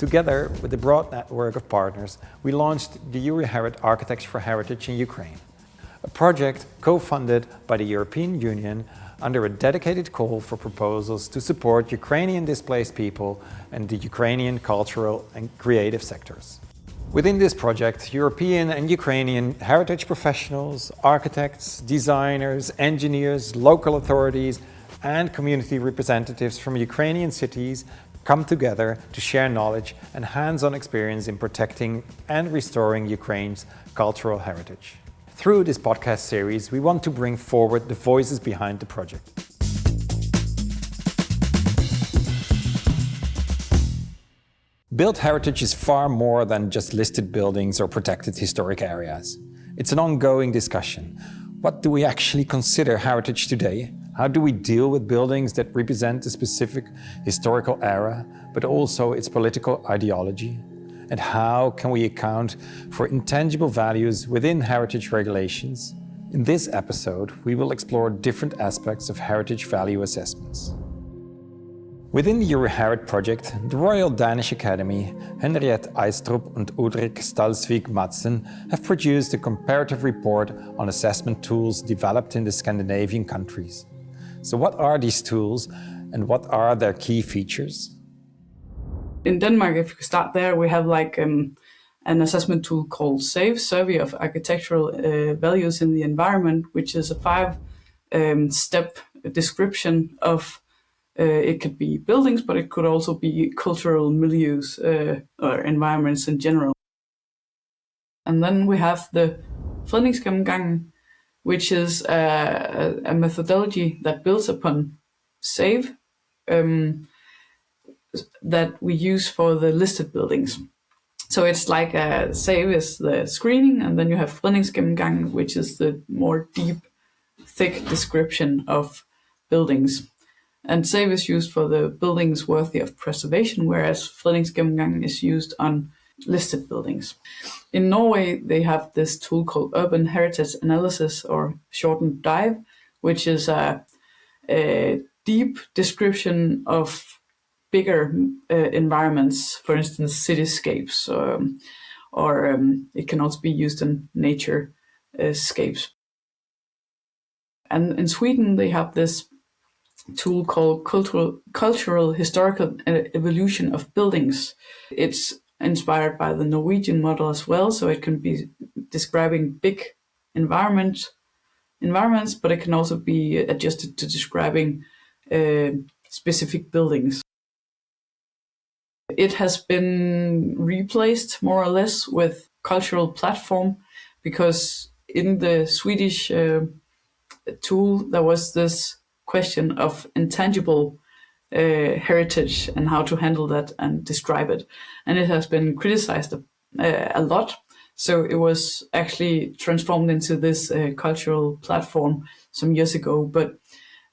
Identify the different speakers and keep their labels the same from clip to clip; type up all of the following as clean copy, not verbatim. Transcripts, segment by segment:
Speaker 1: Together with a broad network of partners, we launched the EuroHerit Architects for Heritage in Ukraine, a project co-funded by the European Union under a dedicated call for proposals to support Ukrainian displaced people and the Ukrainian cultural and creative sectors. Within this project, European and Ukrainian heritage professionals, architects, designers, engineers, local authorities, and community representatives from Ukrainian cities come together to share knowledge and hands-on experience in protecting and restoring Ukraine's cultural heritage. Through this podcast series, we want to bring forward the voices behind the project. Built heritage is far more than just listed buildings or protected historic areas. It's an ongoing discussion. What do we actually consider heritage today? How do we deal with buildings that represent a specific historical era, but also its political ideology? And how can we account for intangible values within heritage regulations? In this episode, we will explore different aspects of heritage value assessments. Within the EuroHerit project, the Royal Danish Academy, Henriette Ejstrup and Ulrik Stalsvik-Madsen have produced a comparative report on assessment tools developed in the Scandinavian countries. So what are these tools and what are their key features?
Speaker 2: In Denmark, if you start there, we have an assessment tool called SAVE, Survey of Architectural Values in the Environment, which is a 5-step description of, it could be buildings, but it could also be cultural milieus or environments in general. And then we have the Fredningsgennemgangen, which is a methodology that builds upon SAVE, that we use for the listed buildings. So it's like SAVE is the screening, and then you have Fredningsgennemgangen, which is the more deep, thick description of buildings. And SAVE is used for the buildings worthy of preservation, whereas Fredningsgennemgangen is used on listed buildings. In Norway, they have this tool called Urban Heritage Analysis, or shortened DIVE, which is a deep description of bigger environments, for instance, cityscapes, or it can also be used in nature scapes. And in Sweden, they have this tool called Cultural Historical Evolution of Buildings. It's inspired by the Norwegian model as well, so it can be describing big environments, but it can also be adjusted to describing specific buildings. It has been replaced more or less with Cultural Platform, because in the Swedish tool there was this question of intangible heritage and how to handle that and describe it. And it has been criticized a lot. So it was actually transformed into this Cultural Platform some years ago. But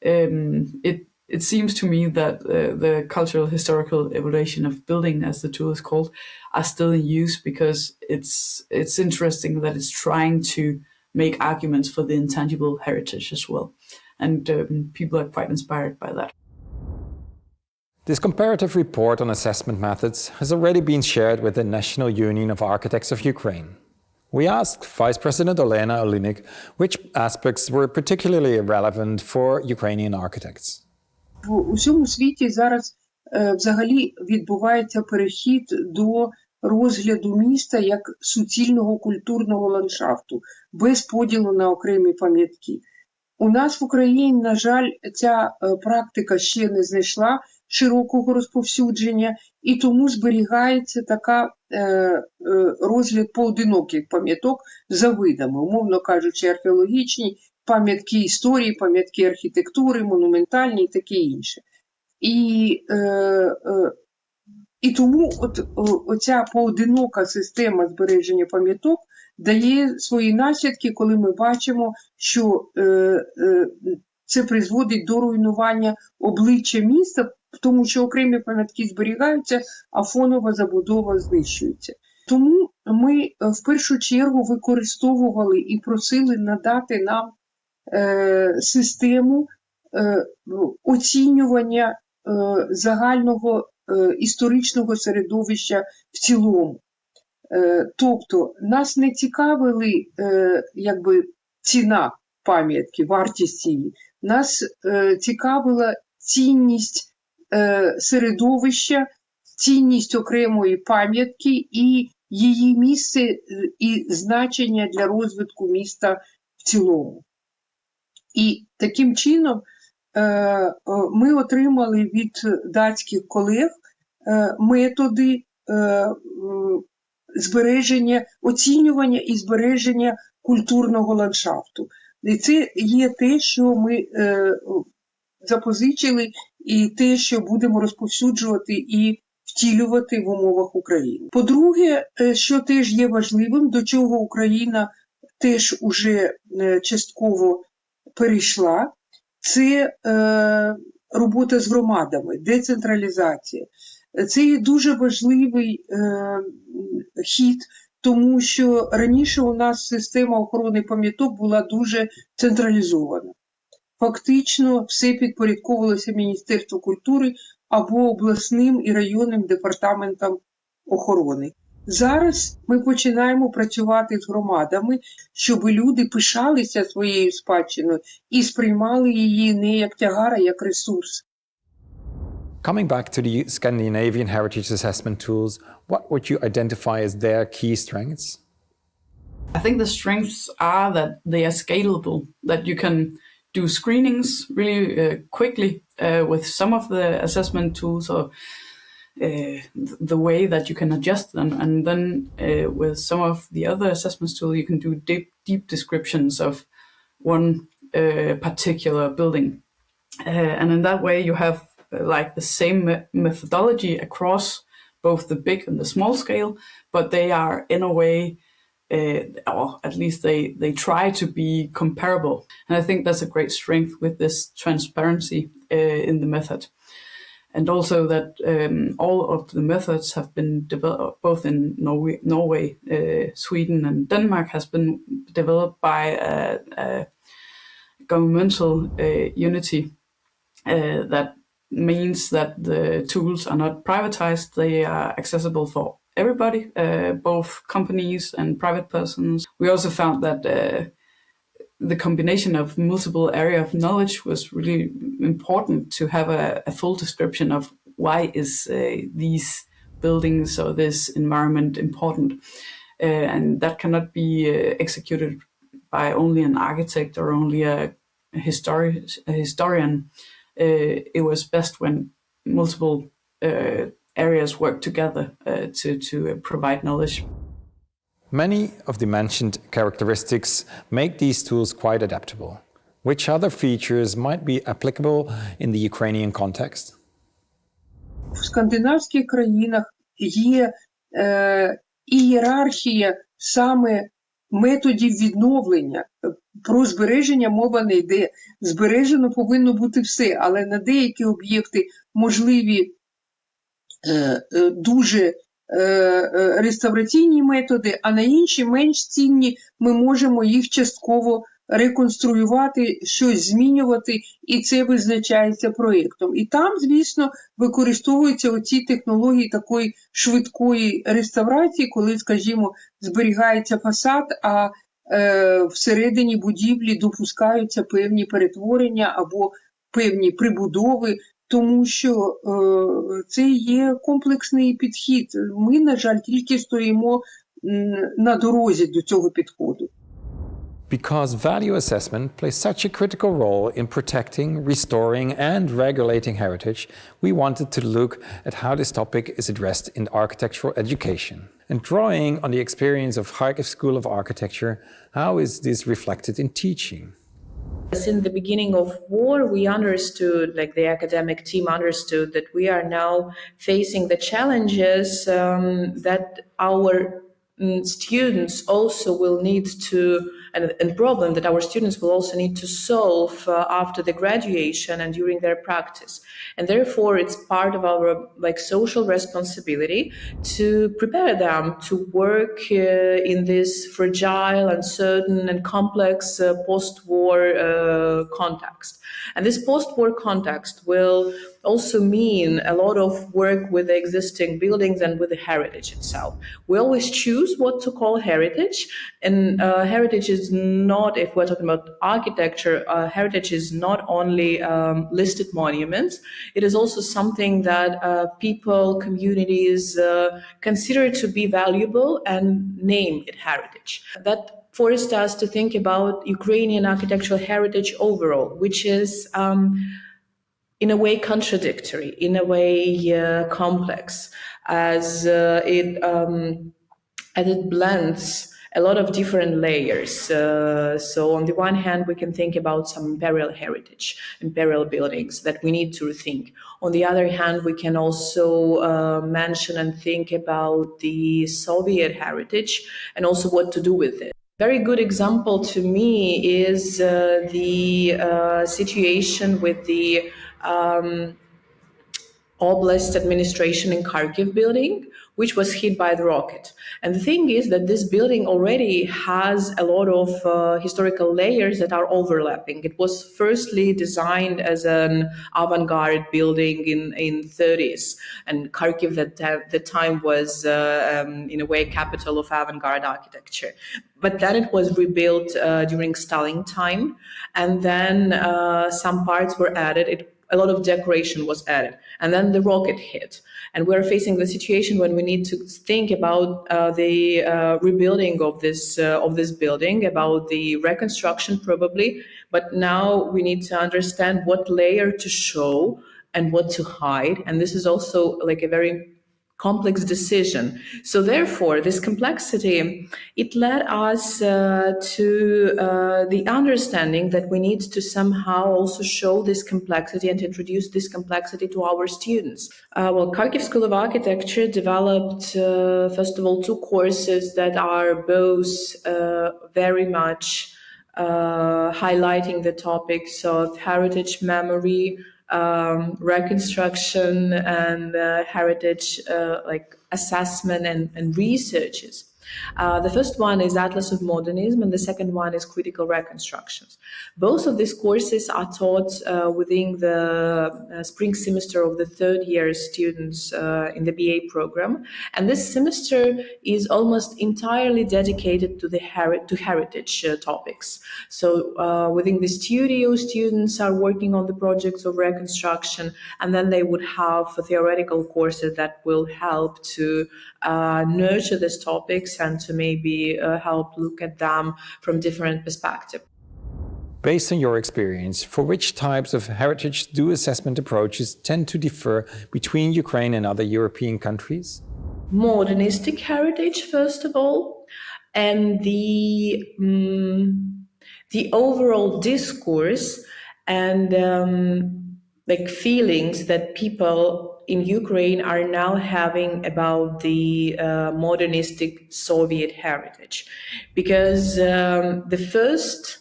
Speaker 2: it seems to me that the cultural historical evaluation of building, as the tool is called, are still in use, because it's interesting that it's trying to make arguments for the intangible heritage as well. And people are quite inspired by that.
Speaker 1: This comparative report on assessment methods has already been shared with the National Union of Architects of Ukraine. We asked Vice President Olena Oliynyk which aspects were particularly relevant for Ukrainian architects.
Speaker 3: В усьому світі зараз взагалі відбувається перехід до розгляду міста як суцільного культурного ландшафту, без поділу на окремі пам'ятки. У нас в Україні, на жаль, ця практика ще не знайшла широкого розповсюдження, і тому зберігається така розгляд поодиноких пам'яток за видами, умовно кажучи, археологічні, пам'ятки історії, пам'ятки архітектури, монументальні і таке інше. І тому оця поодинока система збереження пам'яток дає свої наслідки, коли ми бачимо, що це призводить до руйнування обличчя міста, тому що окремі пам'ятки зберігаються, а фонова забудова знищується. Тому ми в першу чергу використовували і просили надати нам систему оцінювання загального історичного середовища в цілому. Тобто нас не цікавили якби ціна пам'ятки, вартість її. Нас цікавила цінність середовища, цінність окремої пам'ятки і її місце і значення для розвитку міста в цілому. І таким чином ми отримали від датських колег методи збереження, оцінювання і збереження культурного ландшафту. І це є те, що ми запозичили, і те, що будемо розповсюджувати і втілювати в умовах України. По-друге, що теж є важливим, до чого Україна теж уже частково перейшла, це робота з громадами, децентралізація. Це є дуже важливий хід, тому що раніше у нас система охорони пам'яток була дуже централізована. Фактично все підпорядковувалося Міністерству культури або обласним і районним департаментам охорони. Зараз ми починаємо працювати з громадами, щоб люди пишалися своєю спадщиною і сприймали її не як тягар, а як ресурс.
Speaker 1: Coming back to the Scandinavian heritage assessment tools, what would you identify as their key strengths?
Speaker 2: I think the strengths are that they are scalable, that you can do screenings really quickly with some of the assessment tools or the way that you can adjust them. And then with some of the other assessment tools, you can do deep descriptions of one particular building. And in that way, you have like the same methodology across both the big and the small scale, but they are in a way, or at least they try to be comparable. And I think that's a great strength with this transparency in the method. And also that all of the methods have been developed, both in Norway, Sweden and Denmark, has been developed by a governmental unity that means that the tools are not privatized, they are accessible for everybody, both companies and private persons. We also found that the combination of multiple area of knowledge was really important to have a full description of why is these buildings or this environment important. And that cannot be executed by only an architect or only a historian. It was best when multiple areas work together to provide knowledge.
Speaker 1: Many of the mentioned characteristics make these tools quite adaptable. Which other features might be applicable in the Ukrainian context?
Speaker 3: В скандинавських країнах є ієрархія саме методів відновлення. Про збереження мова не йде. Збережено повинно бути все, але на деякі об'єкти можливі дуже реставраційні методи, а на інші менш цінні ми можемо їх частково реконструювати, щось змінювати, і це визначається проєктом. І там, звісно, використовуються оці технології такої швидкої реставрації, коли, скажімо, зберігається фасад, а всередині будівлі допускаються певні перетворення або певні прибудови, тому що це є комплексний підхід. Ми, на жаль, тільки стоїмо на дорозі до цього підходу.
Speaker 1: Because value assessment plays such a critical role in protecting, restoring, and regulating heritage, we wanted to look at how this topic is addressed in architectural education. And drawing on the experience of Kharkiv School of Architecture, how is this reflected in teaching?
Speaker 4: In the beginning of war, we understood, like the academic team understood, that we are now facing the challenges that our students also will need to, and problem that our students will also need to solve after the graduation and during their practice. And therefore, it's part of our social responsibility to prepare them to work in this fragile, uncertain, and complex post-war context. And this post-war context will also mean a lot of work with the existing buildings and with the heritage itself. We always choose what to call heritage, and heritage is not, if we're talking about architecture, heritage is not only listed monuments. It is also something that people, communities consider to be valuable and name it heritage. That forced us to think about Ukrainian architectural heritage overall, which is in a way contradictory, in a way complex, as it blends a lot of different layers. So on the one hand, we can think about some imperial heritage, imperial buildings that we need to rethink. On the other hand, we can also mention and think about the Soviet heritage and also what to do with it. Very good example to me is the situation with the Oblast administration in Kharkiv building, which was hit by the rocket. And the thing is that this building already has a lot of historical layers that are overlapping. It was firstly designed as an avant-garde building in 30s, and Kharkiv at the time was in a way capital of avant-garde architecture. But then it was rebuilt during Stalin time, and then some parts were added. A lot of decoration was added, and then the rocket hit. And we're facing the situation when we need to think about the rebuilding of this building, about the reconstruction probably. But now we need to understand what layer to show and what to hide. And this is also like a very complex decision. So therefore, this complexity, it led us to the understanding that we need to somehow also show this complexity and introduce this complexity to our students. Kharkiv School of Architecture developed, first of all, two courses that are both very much highlighting the topics of heritage, memory, reconstruction, and heritage like assessment and researches. The first one is Atlas of Modernism, and the second one is Critical Reconstructions. Both of these courses are taught within the spring semester of the third year students in the BA program. And this semester is almost entirely dedicated to heritage topics. So within the studio, students are working on the projects of reconstruction, and then they would have theoretical courses that will help to nurture these topics and to maybe help look at them from different perspectives.
Speaker 1: Based on your experience, for which types of heritage do assessment approaches tend to differ between Ukraine and other European countries?
Speaker 4: Modernistic heritage, first of all, and the overall discourse and like feelings that people in Ukraine are now having about the modernistic Soviet heritage. Because the first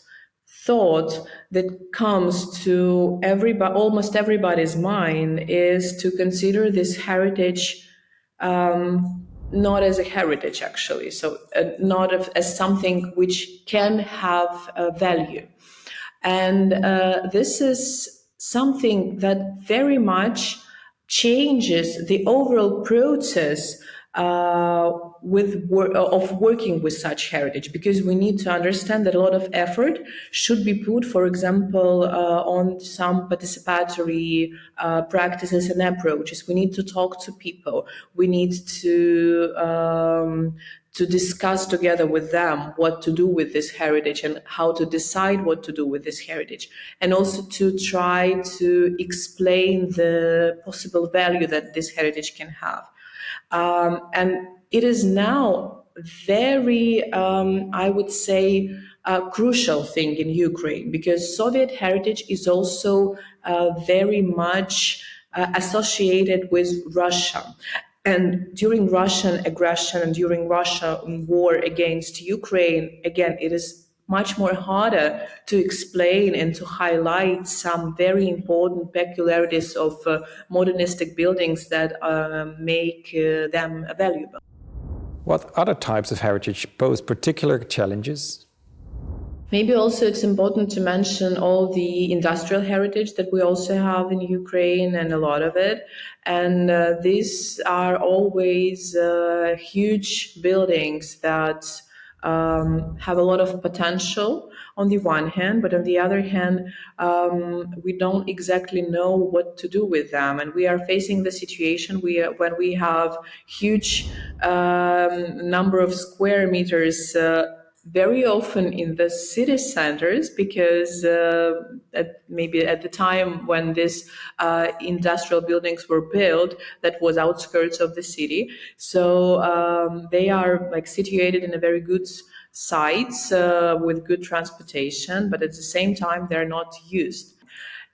Speaker 4: thought that comes to almost everybody's mind is to consider this heritage not as a heritage, actually, so not as something which can have value. And this is something that very much changes the overall process of working with such heritage, because we need to understand that a lot of effort should be put, for example, on some participatory practices and approaches. We need to talk to people. We need to discuss together with them what to do with this heritage and how to decide what to do with this heritage, and also to try to explain the possible value that this heritage can have. And it is now very, I would say, a crucial thing in Ukraine, because Soviet heritage is also very much associated with Russia. And during Russian aggression and during Russian war against Ukraine, again, it is much more harder to explain and to highlight some very important peculiarities of modernistic buildings that make them valuable.
Speaker 1: What other types of heritage pose particular challenges?
Speaker 4: Maybe also it's important to mention all the industrial heritage that we also have in Ukraine, and a lot of it. And these are always huge buildings that have a lot of potential on the one hand, but on the other hand, we don't exactly know what to do with them. And we are facing the situation when we have huge number of square meters very often in the city centers, because maybe at the time when these industrial buildings were built, that was outskirts of the city. So they are like situated in a very good sites with good transportation, but at the same time, they're not used.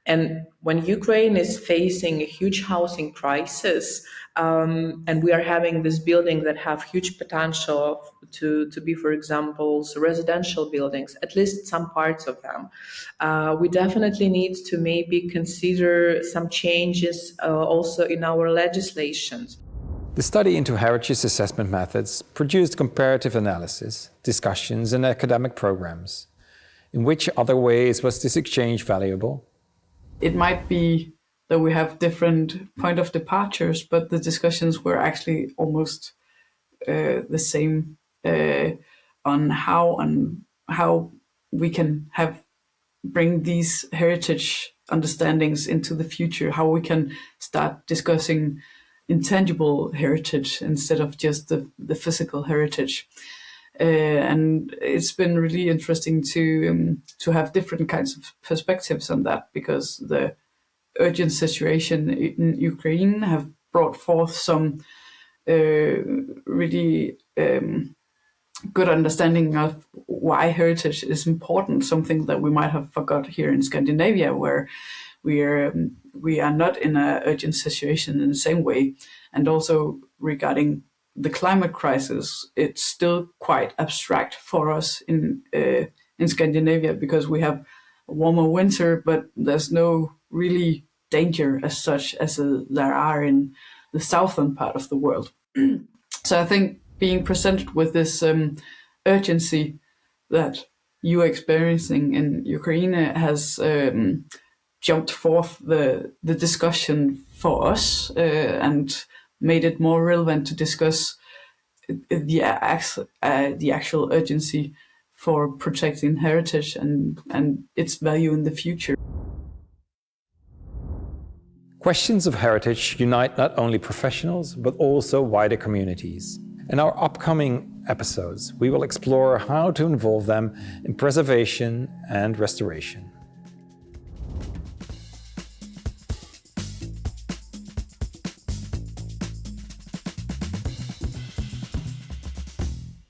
Speaker 4: And when Ukraine is facing a huge housing crisis, and we are having this building that have huge potential to be, for example, residential buildings, at least some parts of them, we definitely need to maybe consider some changes also in our legislations.
Speaker 1: The study into heritage assessment methods produced comparative analysis, discussions, and academic programs. In which other ways was this exchange valuable?
Speaker 2: It might be that we have different point of departures, but the discussions were actually almost the same on how we can bring these heritage understandings into the future, how we can start discussing intangible heritage instead of just the physical heritage. And it's been really interesting to have different kinds of perspectives on that, because the urgent situation in Ukraine have brought forth some really good understanding of why heritage is important, something that we might have forgot here in Scandinavia, where we are not in an urgent situation in the same way. And also regarding the climate crisis, it's still quite abstract for us in Scandinavia, because we have a warmer winter, but there's no really danger as such as there are in the southern part of the world. So I think being presented with this urgency that you are experiencing in Ukraine has jumped forth the discussion for us and made it more relevant to discuss the actual urgency for protecting heritage and its value in the future.
Speaker 1: Questions of heritage unite not only professionals, but also wider communities. In our upcoming episodes, we will explore how to involve them in preservation and restoration.